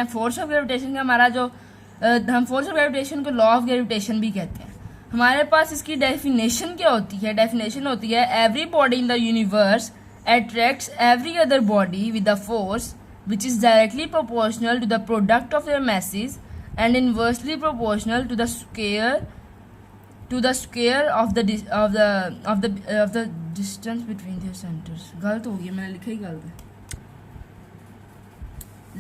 Force of gravitation का हमारा जो हम फोर्स ऑफ ग्रेविटेशन को लॉ ऑफ ग्रेविटेशन भी कहते हैं। हमारे पास इसकी डेफिनेशन क्या होती है? डेफिनेशन होती है every body in the universe attracts every other body with a force which is directly proportional to the product of their masses and inversely proportional to the square of the distance between their centers। गलत हो गया, मैंने लिखा ही गलत है।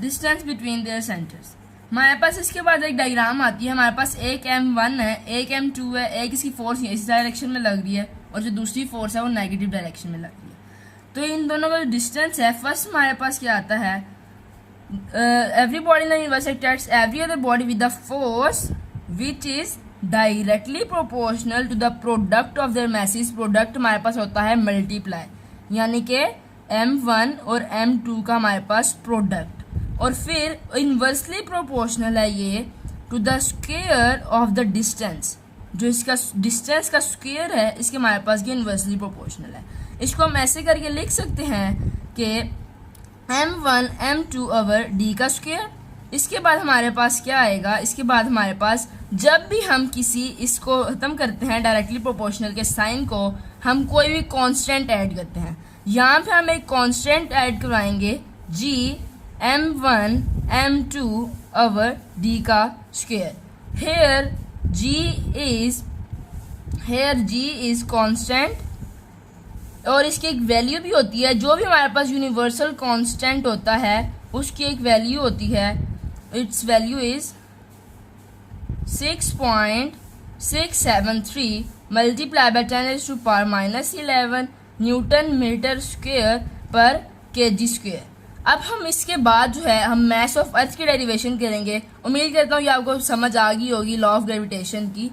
Distance between their centres. हमारे पास इसके बाद एक डायग्राम आती है। हमारे पास एक m1 है, एक m2 है, एक इसकी फोर्स इस डायरेक्शन में लग रही है और जो दूसरी फोर्स है वो नेगेटिव डायरेक्शन में लग रही है। तो इन दोनों का जो डिस्टेंस है, फर्स्ट हमारे पास क्या आता है, every body in the universe attracts every other body with the force which is directly proportional to the product of their message. Product हमारे पास होता है मल्टीप्लाई, यानी कि m1 और m2 का हमारे पास प्रोडक्ट, और फिर इनवर्सली प्रोपोर्शनल है ये to the square of the distance. जो इसका डिस्टेंस का स्क्वायर है, इसके हमारे पास ये इनवर्सली प्रोपोर्शनल है। इसको हम ऐसे करके लिख सकते हैं कि m1 m2 ओवर d का स्क्वायर। इसके बाद हमारे पास क्या आएगा, इसके बाद हमारे पास जब भी हम किसी इसको खत्म करते हैं डायरेक्टली प्रोपोर्शनल के साइन को, हम कोई भी कांस्टेंट ऐड करते हैं। यहाँ पे हम एक कांस्टेंट ऐड करवाएंगे g m1 m2 over d का square. here g is constant, और इसकी एक वैल्यू भी होती है। जो भी हमारे पास यूनिवर्सल कांस्टेंट होता है उसकी एक वैल्यू होती है, its value is 6.673 multiply by 10⁻⁻11 newton metre square per kg square. अब हम इसके बाद जो है हम मैस ऑफ अर्थ की डेरिवेशन करेंगे। उम्मीद करता हूँ कि आपको समझ आ गई होगी लॉ ऑफ ग्रेविटेशन की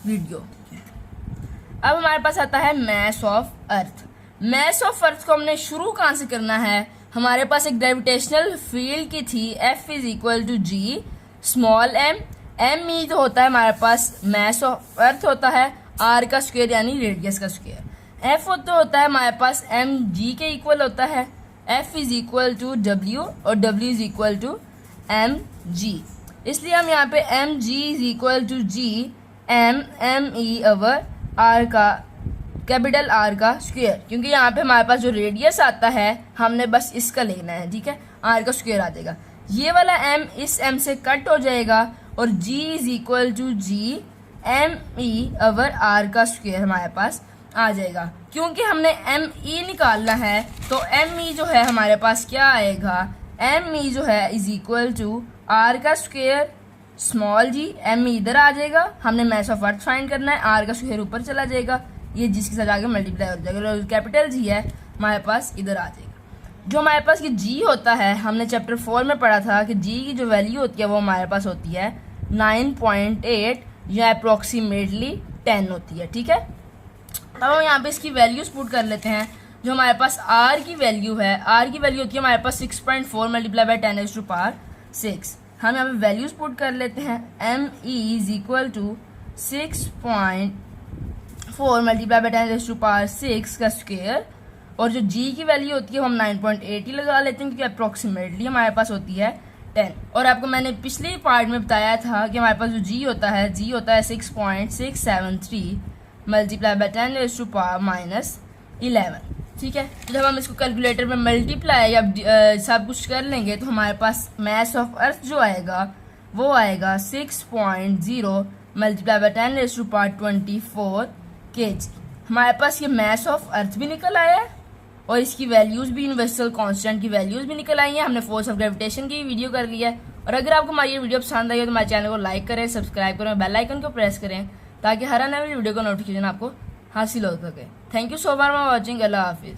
वीडियो। अब हमारे पास आता है mass of earth. Mass of earth को हमने शुरू कहाँ से करना है? हमारे पास एक ग्रेविटेशनल फील्ड की थी, F is equal to G small m। m e तो होता है हमारे पास मैस ऑफ अर्थ होता है r का स्क्वायर यानी रेडियस का स्क्वायर। F होता है हमारे पास mg के इक्वल होता है। F is equal to w और w is equal to mg। इसलिए हम यहाँ पे mg is equal to g m e over r का कैपिटल R का स्क्वायर, क्योंकि यहाँ पे हमारे पास जो रेडियस आता है हमने बस इसका लेना है, ठीक है। R का स्क्वायर आ जाएगा, ये वाला m इस m से कट हो जाएगा और g is equal to G m e over r का स्क्वायर हमारे पास आ जाएगा। क्योंकि हमने m e निकालना है तो m e जो है हमारे पास क्या आएगा, m e जो है इज इक्वल टू r का square small g, m e इधर आ जाएगा। हमने मैस ऑफ अर्थ फाइंड करना है, r का स्क्वायर ऊपर चला जाएगा, ये जिसके साथ आगे मल्टीप्लाई हो जाएगा, और कैपिटल जी है हमारे पास इधर आ जाएगा। जो हमारे पास ये जी होता है, हमने चैप्टर 4 में पढ़ा था कि जी की जो वैल्यू होती है वो हमारे पास होती है 9.8 या अप्रोक्सीमेटली 10 होती है, ठीक है। अब हम यहाँ पे इसकी वैल्यूज पुट कर लेते हैं। जो हमारे पास आर की वैल्यू है, आर की वैल्यू होती है हमारे पास 6.4 मल्टीप्लाई बाय 10⁻⁶। हम यहाँ पे वैल्यूज पुट कर लेते हैं। m e is equal to 6.4 multiply by 10⁻⁶ का स्क्वायर, और जो g की वैल्यू होती है वो हम 9.8 ही लगा लेते हैं क्योंकि अप्रोक्सीमेटली हमारे पास होती है 10। और आपको मैंने पिछले पार्ट में बताया था कि हमारे पास जो g होता है 6.673 मल्टीप्लाई बाय 10⁻⁻11, ठीक है। तो जब हम इसको कैलकुलेटर में मल्टीप्लाई या सब कुछ कर लेंगे तो हमारे पास मैस ऑफ अर्थ जो आएगा वो आएगा 6.0 मल्टीप्लाई बाय 10⁻24 kg। हमारे पास ये मैस ऑफ अर्थ भी निकल आया है और इसकी वैल्यूज भी, यूनिवर्सल कांस्टेंट की वैल्यूज भी निकल आई हैं। हमने फोर्स ऑफ ग्रेविटेशन की वीडियो कर लिया है। और अगर आपको हमारी ये वीडियो पसंद आई हो तो हमारे चैनल को लाइक करें, सब्सक्राइब करें, बेल आइकन को प्रेस करें ताकि हर आने वाली वीडियो का नोटिफिकेशन आपको हासिल हो सके। Thank you so much for watching. अल्लाह हाफिज़।